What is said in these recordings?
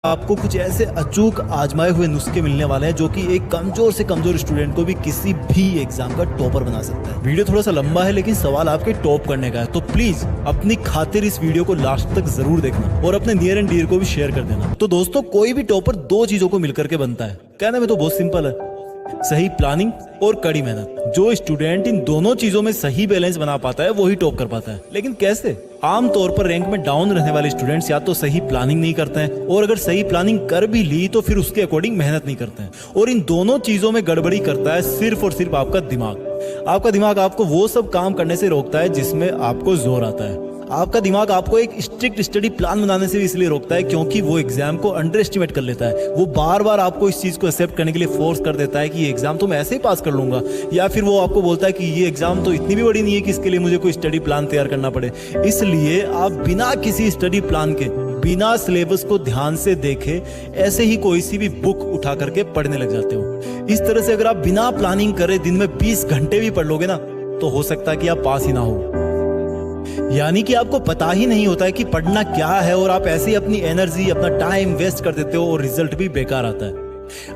आपको कुछ ऐसे अचूक आजमाए हुए नुस्खे मिलने वाले हैं जो कि एक कमजोर से कमजोर स्टूडेंट को भी किसी भी एग्जाम का टॉपर बना सकता है। वीडियो थोड़ा सा लंबा है लेकिन सवाल आपके टॉप करने का है, तो प्लीज अपनी खातिर इस वीडियो को लास्ट तक जरूर देखना और अपने नियर एंड डियर को भी शेयर कर देना। तो दोस्तों, कोई भी टॉपर दो चीजों को मिलकर के बनता है। कहने में तो बहुत सिंपल है, सही प्लानिंग और कड़ी मेहनत। जो स्टूडेंट इन दोनों चीजों में सही बैलेंस बना पाता है वही टॉप कर पाता है। लेकिन कैसे? आमतौर पर रैंक में डाउन रहने वाले स्टूडेंट्स या तो सही प्लानिंग नहीं करते हैं, और अगर सही प्लानिंग कर भी ली तो फिर उसके अकॉर्डिंग मेहनत नहीं करते हैं। और इन दोनों चीजों में गड़बड़ी करता है सिर्फ और सिर्फ आपका दिमाग। आपका दिमाग आपको वो सब काम करने से रोकता है जिसमें आपको जोर आता है। आपका दिमाग आपको एक स्ट्रिक्ट स्टडी प्लान बनाने से भी इसलिए रोकता है क्योंकि वो एग्जाम को अंडर एस्टिमेट कर लेता है। वो बार बार आपको इस चीज को एक्सेप्ट करने के लिए फोर्स कर देता है कि ये एग्जाम तो मैं ऐसे ही पास कर लूंगा, या फिर वो आपको बोलता है कि ये एग्जाम तो इतनी भी बड़ी नहीं है कि इसके लिए मुझे कोई स्टडी प्लान तैयार करना पड़े। इसलिए आप बिना किसी स्टडी प्लान के, बिना सिलेबस को ध्यान से देखे ऐसे ही कोई सी भी बुक उठा करके पढ़ने लग जाते हो। इस तरह से अगर आप बिना प्लानिंग करे दिन में 20 घंटे भी पढ़ लोगे ना, तो हो सकता है कि आप पास ही ना हो। यानी कि आपको पता ही नहीं होता है कि पढ़ना क्या है, और आप ऐसे ही अपनी एनर्जी, अपना टाइम वेस्ट कर देते हो और रिजल्ट भी बेकार आता है।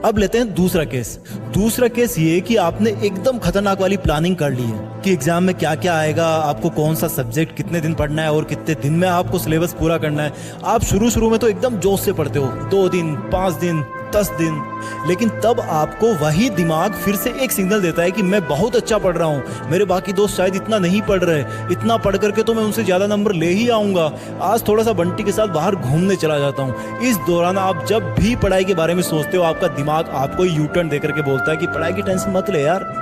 अब लेते हैं दूसरा केस। दूसरा केस ये कि आपने एकदम खतरनाक वाली प्लानिंग कर ली है कि एग्जाम में क्या क्या आएगा, आपको कौन सा सब्जेक्ट कितने दिन पढ़ना है और कितने दिन में आपको सिलेबस पूरा करना है। आप शुरू में तो एकदम जोश से पढ़ते हो, 2 दिन, 5 दिन, 10 दिन, लेकिन तब आपको वही दिमाग फिर से एक सिग्नल देता है कि मैं बहुत अच्छा पढ़ रहा हूँ, मेरे बाकी दोस्त शायद इतना नहीं पढ़ रहे, इतना पढ़ करके तो मैं उनसे ज्यादा नंबर ले ही आऊंगा, आज थोड़ा सा बंटी के साथ बाहर घूमने चला जाता हूँ। इस दौरान आप जब भी पढ़ाई के बारे में सोचते हो, आपका दिमाग आपको यू टर्न देकर के बोलता है कि पढ़ाई की टेंशन मत ले यार,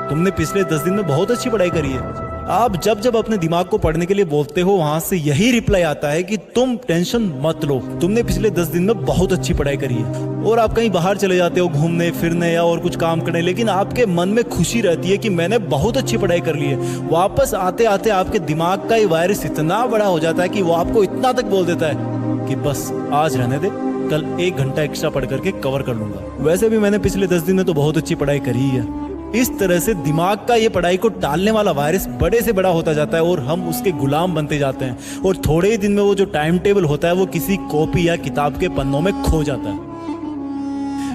तुमने पिछले 10 दिन में बहुत अच्छी पढ़ाई करी है। आप जब अपने दिमाग को पढ़ने के लिए बोलते हो, वहां से यही रिप्लाई आता है कि तुम टेंशन मत लो, तुमने पिछले 10 दिन में बहुत अच्छी पढ़ाई करी है। और आप कहीं बाहर चले जाते हो घूमने फिरने या और कुछ काम करने, लेकिन आपके मन में खुशी रहती है कि मैंने बहुत अच्छी पढ़ाई कर ली है। वापस आते आते आपके दिमाग का ये वायरस इतना बड़ा हो जाता है कि वो आपको इतना तक बोल देता है कि बस आज रहने दे, कल 1 घंटा एक्स्ट्रा पढ़ करके कवर कर लूंगा, वैसे भी मैंने पिछले 10 दिन में तो बहुत अच्छी पढ़ाई करी है। इस तरह से दिमाग का ये पढ़ाई को टालने वाला वायरस बड़े से बड़ा होता जाता है और हम उसके गुलाम बनते जाते हैं, और थोड़े ही दिन में वो जो टाइम टेबल होता है वो किसी कॉपी या किताब के पन्नों में खो जाता है।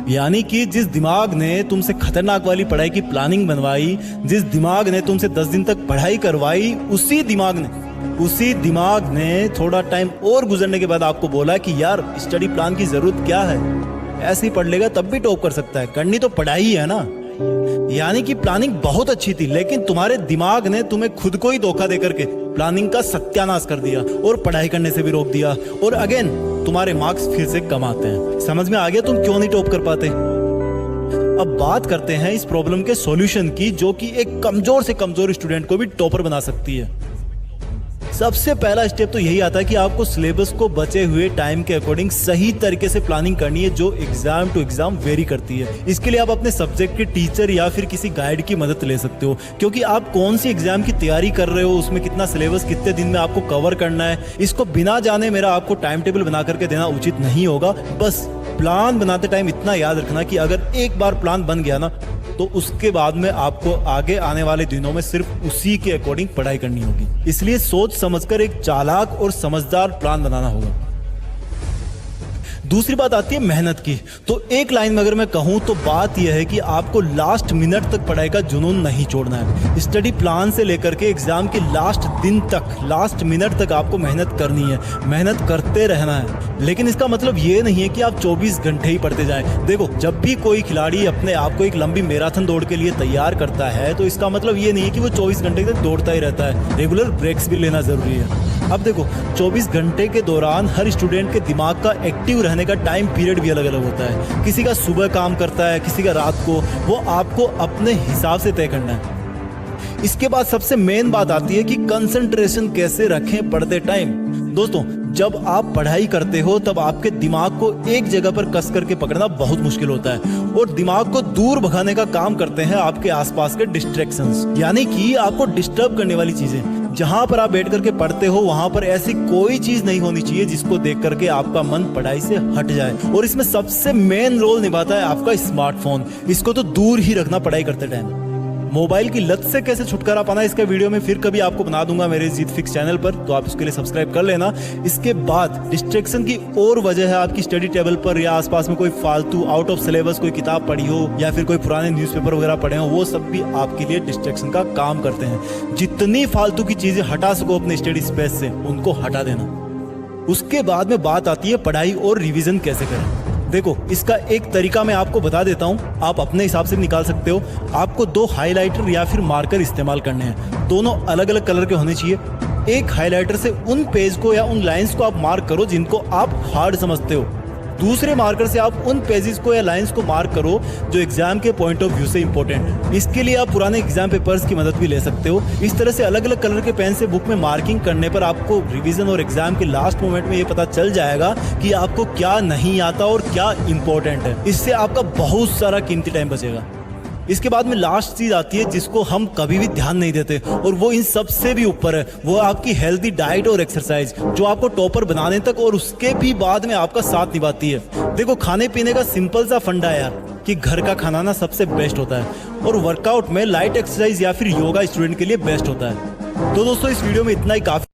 यानी कि जिस दिमाग ने तुमसे खतरनाक वाली पढ़ाई की प्लानिंग बनवाई, जिस दिमाग ने तुमसे 10 दिन तक पढ़ाई करवाई, उसी दिमाग ने थोड़ा टाइम और गुजरने के बाद आपको बोला कि यार स्टडी प्लान की जरूरत क्या है, ऐसे ही पढ़ लेगा तब भी टॉप कर सकता है, करनी तो पढ़ाई है ना। यानी कि प्लानिंग बहुत अच्छी थी, लेकिन तुम्हारे दिमाग ने तुम्हें खुद को ही धोखा देकर के प्लानिंग का सत्यानाश कर दिया और पढ़ाई करने से भी रोक दिया, और अगेन तुम्हारे मार्क्स फिर से कम आते हैं। समझ में आ गया तुम क्यों नहीं टॉप कर पाते? अब बात करते हैं इस प्रॉब्लम के सॉल्यूशन की, जो कि एक कमजोर से कमजोर स्टूडेंट को भी टॉपर बना सकती है। सबसे पहला स्टेप तो यही आता है कि आपको सिलेबस को बचे हुए टाइम के अकॉर्डिंग सही तरीके से प्लानिंग करनी है, जो एग्जाम टू एग्जाम वेरी करती है। इसके लिए आप अपने सब्जेक्ट के टीचर या फिर किसी गाइड की मदद ले सकते हो, क्योंकि आप कौन सी एग्जाम की तैयारी कर रहे हो, उसमें कितना सिलेबस कितने दिन में आपको कवर करना है, इसको बिना जाने मेरा आपको टाइम टेबल बना करके देना उचित नहीं होगा। बस प्लान बनाते टाइम इतना याद रखना कि अगर एक बार प्लान बन गया ना, तो उसके बाद में आपको आगे आने वाले दिनों में सिर्फ उसी के अकॉर्डिंग पढ़ाई करनी होगी। इसलिए सोच समझकर एक चालाक और समझदार प्लान बनाना होगा। दूसरी बात आती है मेहनत की। तो एक लाइन में अगर मैं कहूं तो बात यह है कि आपको लास्ट मिनट तक पढ़ाई का जुनून नहीं छोड़ना है। स्टडी प्लान से लेकर के एग्जाम के लास्ट दिन तक, लास्ट मिनट तक आपको मेहनत करनी है, मेहनत करते रहना है। लेकिन इसका मतलब ये नहीं है कि आप 24 घंटे ही पढ़ते जाएं। देखो, जब भी कोई खिलाड़ी अपने आप को एक लंबी मैराथन दौड़ के लिए तैयार करता है, तो इसका मतलब ये नहीं है कि वो 24 घंटे तक दौड़ता ही रहता है, रेगुलर ब्रेक्स भी लेना जरूरी है। अब देखो, 24 घंटे के दौरान हर स्टूडेंट के दिमाग का एक्टिव रहने का टाइम पीरियड भी अलग अलग होता है। किसी का सुबह काम करता है, किसी का रात को, वो आपको अपने हिसाब से तय करना है। इसके बाद सबसे मेन बात आती है कि कंसंट्रेशन कैसे रखें पढ़ते टाइम। दोस्तों, जब आप पढ़ाई करते हो तब आपके दिमाग को एक जगह पर कस करके पकड़ना बहुत मुश्किल होता है, और दिमाग को दूर भगाने का काम करते हैं आपके आसपास के डिस्ट्रैक्शंस, यानी कि आपको डिस्टर्ब करने वाली चीजें। जहां पर आप बैठ करके पढ़ते हो वहां पर ऐसी कोई चीज नहीं होनी चाहिए जिसको देख करके आपका मन पढ़ाई से हट जाए, और इसमें सबसे मेन रोल निभाता है आपका स्मार्टफोन। इसको तो दूर ही रखना पढ़ाई करते टाइम। मोबाइल की लत से कैसे छुटकारा पाना, इसका वीडियो में फिर कभी आपको बना दूंगा मेरे जीत फिक्स चैनल पर, तो आप इसके लिए सब्सक्राइब कर लेना। इसके बाद डिस्ट्रैक्शन की और वजह है आपकी स्टडी टेबल पर या आसपास में कोई फालतू आउट ऑफ सिलेबस कोई किताब पढ़ी हो या फिर कोई पुराने न्यूज़पेपर वगैरह पढ़े हो, वो सब भी आपके लिए डिस्ट्रैक्शन का काम करते हैं। जितनी फालतू की चीजें हटा सको अपने स्टडी स्पेस से, उनको हटा देना। उसके बाद में बात आती है पढ़ाई और रिवीजन कैसे करें। देखो, इसका एक तरीका मैं आपको बता देता हूं, आप अपने हिसाब से निकाल सकते हो। आपको 2 हाइलाइटर या फिर मार्कर इस्तेमाल करने हैं, दोनों अलग अलग कलर के होने चाहिए। एक हाइलाइटर से उन पेज को या उन लाइंस को आप मार्क करो जिनको आप हार्ड समझते हो। दूसरे मार्कर से आप उन पेजेस को या लाइंस को मार्क करो जो एग्जाम के पॉइंट ऑफ व्यू से इंपॉर्टेंट है। इसके लिए आप पुराने एग्जाम पेपर्स की मदद भी ले सकते हो। इस तरह से अलग अलग कलर के पेन से बुक में मार्किंग करने पर आपको रिवीजन और एग्जाम के लास्ट मोमेंट में ये पता चल जाएगा कि आपको क्या नहीं आता और क्या इंपॉर्टेंट है। इससे आपका बहुत सारा कीमती टाइम बचेगा। इसके बाद में लास्ट चीज आती है जिसको हम कभी भी ध्यान नहीं देते, और वो इन सब से भी ऊपर है, वो आपकी हेल्दी डाइट और एक्सरसाइज, जो आपको टॉपर बनाने तक और उसके भी बाद में आपका साथ निभाती है। देखो, खाने पीने का सिंपल सा फंडा है यार कि घर का खाना ना सबसे बेस्ट होता है, और वर्कआउट में लाइट एक्सरसाइज या फिर योगा स्टूडेंट के लिए बेस्ट होता है। तो दोस्तों, इस वीडियो में इतना ही काफी